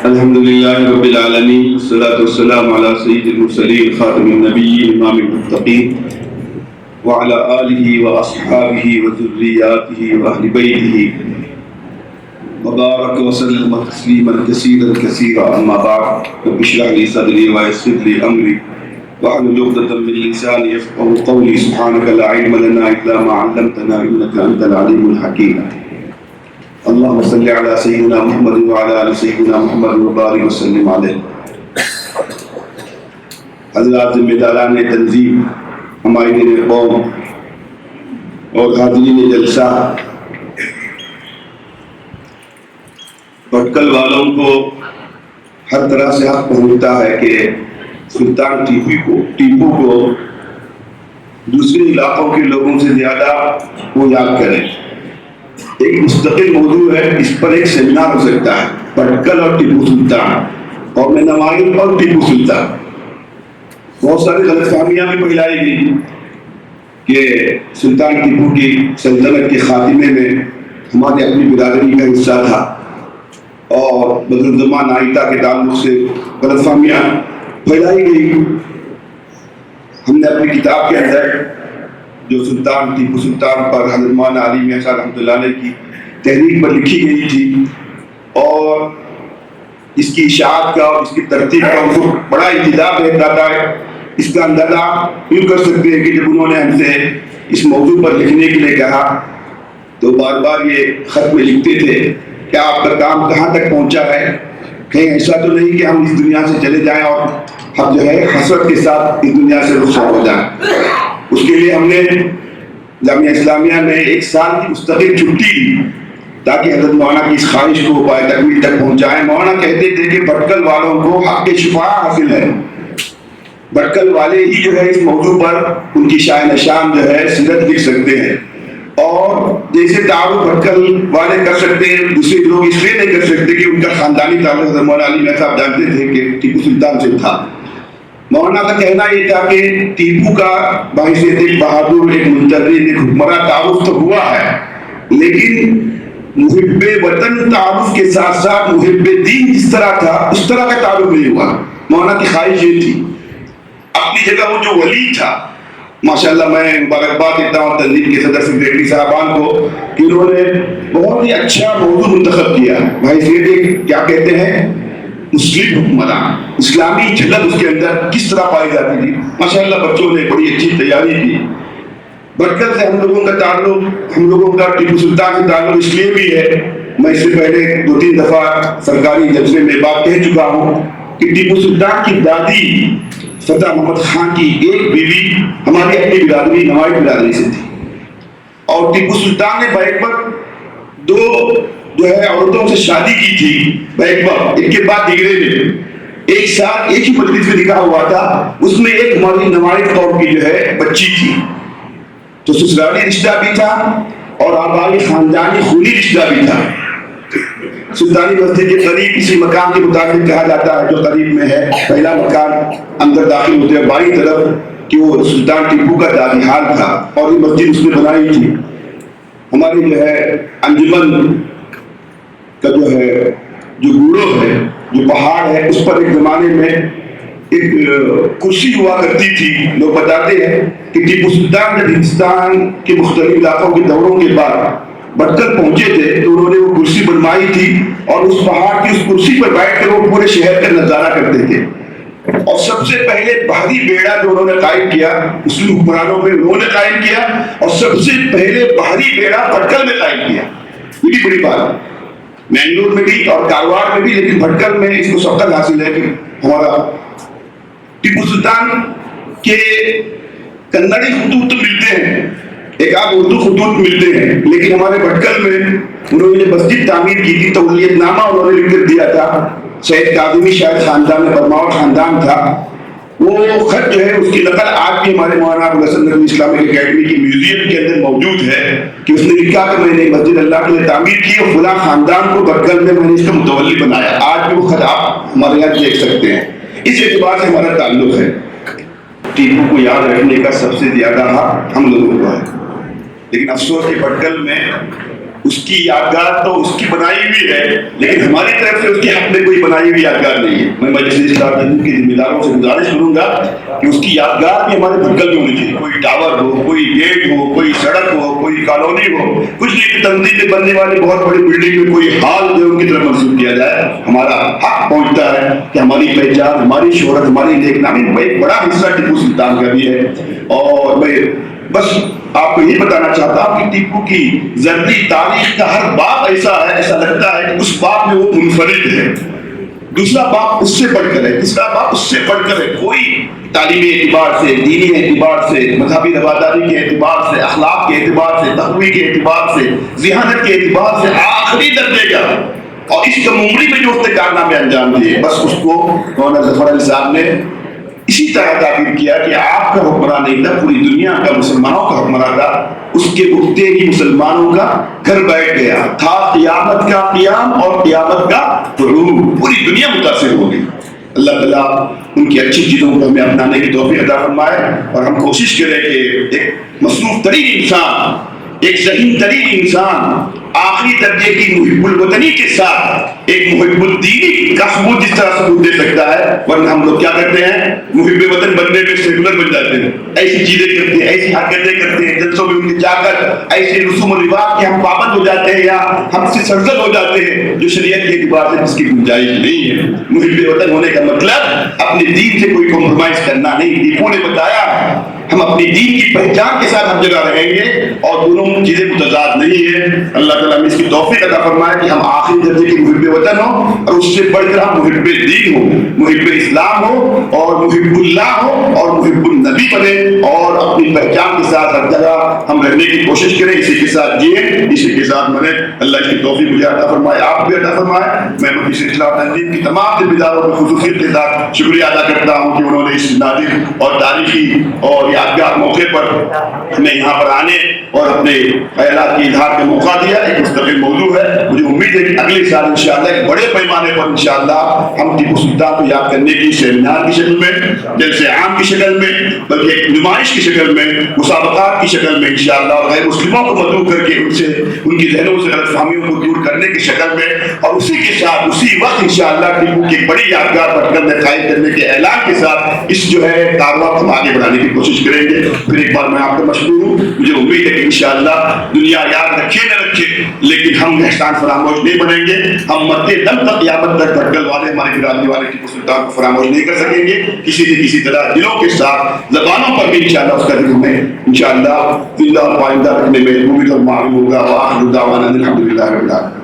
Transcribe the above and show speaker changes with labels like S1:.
S1: الحمد للہ رب العالمین والصلاة والسلام علی سید المرسلین خاتم النبیین امام المتقین وعلی آلہ واصحابہ وذریاتہ واہل بیتہ وبارک وسلم تسلیما کثیرا کثیرا اما بعد رب اشرح لی صدری ویسر لی امری واحلل عقدۃ من لسانی یفقهوا قولی سبحانک لا علم لنا الا ما علمتنا انک انت العلیم الحکیم اللهم صل على سيدنا محمد وعلى آل سيدنا محمد وبارك وسلم عليه. حضرات ذمہ داران تنظیم، حمایتین قوم اور حاضرین جلسہ، بھٹکل والوں کو ہر طرح سے حق پہنچتا ہے کہ سلطان ٹیپو کو دوسرے علاقوں کے لوگوں سے زیادہ وہ یاد کریں. ایک مستقل موضوع ہے، اس پر ایک سیمینار ہو سکتا ہے، بھٹکل اور ٹیپو سلطان اور میں نوائب اور ٹیپو سلطان. بہت ساری غلط فہمیاں بھی پھیلائی گئی کہ سلطان ٹیپو کی سلطنت کے خاتمے میں ہماری اپنی برادری کا حصہ تھا اور بدرالزمان آئیتا کے تعلق سے غلط فہمیاں پھیلائی گئی. ہم نے اپنی کتاب کے اندر جو سلطان ٹیپو سلطان پر حضرت مولانا علی میاں صاحب رحمۃ اللہ علیہ کی تحریر پر لکھی گئی تھی اور اس کی اشاعت کا اور اس کی ترتیب کا ان کو بڑا انتظار رہتا تھا. اس کا اندازہ یوں کر سکتے ہیں کہ جب انہوں نے ہم سے اس موضوع پر لکھنے کے لیے کہا تو بار بار یہ خط میں لکھتے تھے کہ آپ کا کام کہاں تک پہنچا ہے، کہیں ایسا تو نہیں کہ ہم اس دنیا سے چلے جائیں اور ہم جو ہے حسرت کے ساتھ اس دنیا سے رخصت ہو جائیں. اس کے لیے ہم نے جامعہ اسلامیہ میں 1 سال کی مستقل چھٹی دی تاکہ حضرت مولانا کی اس خواہش کو پائے تکمیل تک پہنچائیں. مولانا کہتے تھے کہ بھٹکل والوں کو حق شفاء حاصل ہے، بھٹکل والے ہی جو ہے اس موضوع پر ان کی شاہ نشان جو ہے سیرت لکھ سکتے ہیں اور جیسے تعارف بھٹکل والے کر سکتے ہیں دوسرے لوگ اس لیے نہیں کر سکتے کہ ان کا خاندانی تعلق حضرت مولانا علی میاں صاحب جانتے تھے کہ ٹیپو سلطان سے تھا. مولانا کا کہنا یہ تھا کہ ٹیپو کا بحیثیت ایک بہادر، ایک منتظر، ایک حکمراں تعارف تو ہوا ہے لیکن محب وطن تعارف کے ساتھ ساتھ محب دین جس طرح تھا اس طرح کا تعارف نہیں ہوا. مولانا کی خواہش یہ تھی، اپنی جگہ وہ جو ولی تھا، ماشاءاللہ میں مبارکباد دیتا ہوں تنظیم کے صدر سیکریٹری صاحبان کو کہ انہوں نے بہت ہی اچھا موضوع منتخب کیا. بحیثیت کیا کہتے ہیں مسلم حکمران، اسلامی جھلک اس کے اندر کس طرح پائی جاتی تھی. ماشاءاللہ بچوں نے بڑی اچھی تیاری کی. بھٹکل سے ہم لوگوں کا تعلق، ہم لوگوں کا ٹیپو سلطان سے تعلق اس لیے بھی ہے، میں اس سے پہلے 2-3 دفعہ سرکاری جلسے میں بات کہہ چکا ہوں کہ ٹیپو سلطان کی دادی فتح محمد خان کی ایک بیوی ہماری اپنی برادری نوائب برادری سے تھی اور ٹیپو سلطان نے بیک پر 2 جو ہے عورتوں سے شادی کی تھی بیک پر، ایک کے بعد دیگرے میں ایک ساتھ ایک ہی مجلس میں نکاح ہوا تھا. اس میں ایک ہماری نوائب قوم کی جو ہے بچی تھی، تو سسرالی رشتہ بھی تھا اور آبائی خاندانی خونی رشتہ بھی تھا. سلطانی بستی کے قریب اسی مکان کے مطابق کہا جاتا ہے جو قریب میں ہے، پہلا مکان اندر داخل ہوتے ہیں بائیں طرف کہ وہ سلطان ٹیپو کا دادی حال تھا اور یہ مسجد اس نے بنائی تھی. ہماری جو ہے انجمن کا جو ہے جو گوڑو ہے، جو پہاڑ ہے، اس پر ایک زمانے میں ایک کرسی ہوا کرتی تھی. لوگ بتاتے ہیں کہ ٹیپو سلطان جب ہندوستان کے مختلف علاقوں کے دوروں کے بعد بھٹکل پہنچے تھے تو انہوں نے وہ کرسی بنوائی تھی اور اس پہاڑ کی اس کرسی پر بیٹھ کر وہ پورے شہر کا نظارہ کرتے تھے. اور سب سے پہلے بحری بیڑا جو انہوں نے قائم کیا مسلم حکمرانوں میں انہوں نے قائم کیا اور سب سے پہلے بحری بیڑا بھٹکل میں قائم کیا. یہ بھی بڑی بات ہے، مینگلور میں بھی اور کارواڑ میں بھی، لیکن بھٹکل میں اس کو سبقت حاصل ہے کہ ہمارا ٹیپو سلطان کے کنڑی خطوط تو ملتے ہیں، ایک آدھ اردو خطوط ملتے ہیں، لیکن ہمارے بھٹکل میں انہوں نے مسجد تعمیر کی تھی تو ولیت نامہ انہوں نے لکھ کر دیا تھا. سید کاظمی شاید خاندان میں برماوٹ خاندان تھا. وہ خط جو ہے اس کی نقل آج بھی ہمارے مولانا ابوالحسن ندوی اسلامک اکیڈمی کے میوزیم کے اندر موجود ہے کہ اس نے لکھا کہ میں نے مسجد اللہ کے لیے تعمیر کی اور فلاں خاندان کو بھٹکل میں نے اس کا متولی بنایا. آج بھی وہ خط آپ ہمارے یہاں دیکھ سکتے ہیں. اس اعتبار سے ہمارا تعلق ہے. ٹیپو کو یاد رکھنے کا سب سے زیادہ حق ہم لوگوں کو ہے، لیکن افسوس کہ بھٹکل میں اس کی یادگار تو اس کی بنائی ہوئی ہے، لیکن ہماری طرف سے اس کے حق میں کوئی بنائی ہوئی یادگار نہیں ہے۔ میں مجلس اشراف کے ذمہ داروں سے گزارش کروں گا کہ اس کی یادگار بھی ہمارے بھٹکل میں ہونی چاہیے، کوئی ٹاور ہو، کوئی گیٹ ہو، کوئی سڑک ہو، کوئی کالونی ہو، کچھ نہیں، تنظیم میں بننے والی بہت بڑی بلڈنگ میں کوئی ہال جو ان کی طرف منسوخ کیا جائے۔ ہمارا حق پہنچتا ہے کہ ہماری پہچان، ہماری شہرت، ہماری نیک نامی ایک بڑا حصہ ٹیپو سلطان کا بھی ہے۔ اور میں بس آپ کو یہ بتانا چاہتا ہوں کہ ٹیپو کی زرعی تاریخ کا ہر باب ایسا ہے، ایسا لگتا ہے کہ اس باب میں وہ منفرد ہے، دوسرا باپ اس سے بڑھ کر ہے، تیسرا باپ اس سے بڑھ کر ہے۔ کوئی تعلیمی اعتبار سے، دینی اعتبار سے، مذہبی رواداری کے اعتبار سے، اخلاق کے اعتبار سے، تقوی کے اعتبار سے، ذہانت کے اعتبار سے آخری درجے کا، اور اس کمومڑی میں جو اس نے کارنامے انجام دیے، بس اس کو مولانا ظفر علی صاحب نے اسی طرح تعبیر کیا کہ آپ کا حکمران نہیں تھا، پوری دنیا کا مسلمانوں کا حکمران تھا، اس کے اٹھتے ہی مسلمانوں کا گھر بیٹھ گیا تھا، قیامت کا قیام اور قیامت کا غروب، پوری دنیا متاثر ہو گئی۔ اللہ تعالیٰ ان کی اچھی چیزوں کو ہمیں اپنانے کی توفیق عطا فرمائے، اور ہم کوشش کریں کہ ایک مصروف ترین انسان، ایک ذہین ترین انسان آخری درجے کی محب الوطنی کے ساتھ ایک محب الدینی کا ثبوت جس طرح ثبوت دے سکتا ہے، ورنہ ہم لوگ کیا کرتے ہیں، محب وطن بننے میں سیکولر بن جاتے ہیں، ایسی چیزیں کرتے ہیں، ایسی حرکتیں کرتے ہیں، جلسوں میں ان کے جا کر ایسے رسوم و رواج کے ہم پابند ہو جاتے ہیں یا ہم سے سرزد ہو جاتے ہیں جو شریعت کے اعتبار سے جس کی گنجائش نہیں ہے۔ محب وطن ہونے کا مطلب اپنے دین سے کوئی کمپرومائز کرنا نہیں۔ ٹیپو نے بتایا ہم اپنی دین کی پہچان کے ساتھ ہر جگہ رہیں گے اور دونوں چیزیں متضاد نہیں ہے۔ اللہ تعالیٰ نے اس کی توفیق عطا فرمائے کہ ہم آخری درجے کے محب وطن ہوں، اور اس سے بڑھ کر ہم محب دین ہو، محب اسلام ہو، اور محب اللہ ہو، اور محب النبی بنے، اور اپنی پہچان کے ساتھ ہر جگہ ہم رہنے کی کوشش کریں، اسی کے ساتھ جئیں، اسی کے ساتھ مریں۔ اللہ اس کی توفیق مجھے عطا فرمائے، آپ بھی عطا فرمائے۔ میں مجلس اصلاح تنظیم کی تمام ذمہ داروں کو خصوصیت کے ساتھ شکریہ ادا کرتا ہوں کہ انہوں نے اس نادر اور تاریخی اور یادگار موقع پر ہمیں یہاں پر آنے اور اپنے خیالات کی اظہار کا موقع دیا۔ ایک مستقل موضوع ہے، مجھے امید ہے کہ اگلے سال انشاءاللہ ایک بڑے پیمانے پر انشاءاللہ ہم ٹیپو سلطان کو یاد کرنے کی سیمینار کی شکل میں، جلسے عام کی شکل میں، بلکہ ایک نمائش کی شکل میں، مسابقات کی شکل میں انشاءاللہ، اور غیر مسلموں کو مدعو کر کے ان سے، ان کی ذہنوں سے غلط فہمیوں کو دور کرنے کی شکل میں، اور اسی کے ساتھ اسی وقت انشاءاللہ ٹیپو کی ایک بڑی یادگار بھٹکل میں قائم کرنے کے اعلان کے ساتھ اس جو ہے کاروبار ہم آگے بڑھانے کی کوشش کریں گے۔ پھر ایک بار میں آپ کا مشکور ہوں، مجھے امید ہے کہ انشاءاللہ دنیا یاد رکھے نہ رکھے لیکن ہم احسان فراموش نہیں بنیں گے، ہم مرتے دم تک قیامت تک بھٹکل والے، ہمارے برادری والے ٹیپو سلطان کو فراموش نہیں کر سکیں گے، کسی نہ کسی طرح دلوں کے ساتھ، زبانوں پر بھی انشاءاللہ اس کا ذکر ہمیں انشاءاللہ زندہ اور پائندہ رکھنے میں امید اور معلوم ہوگا۔ وآخر دعوانا الحمدللہ رب العالمین۔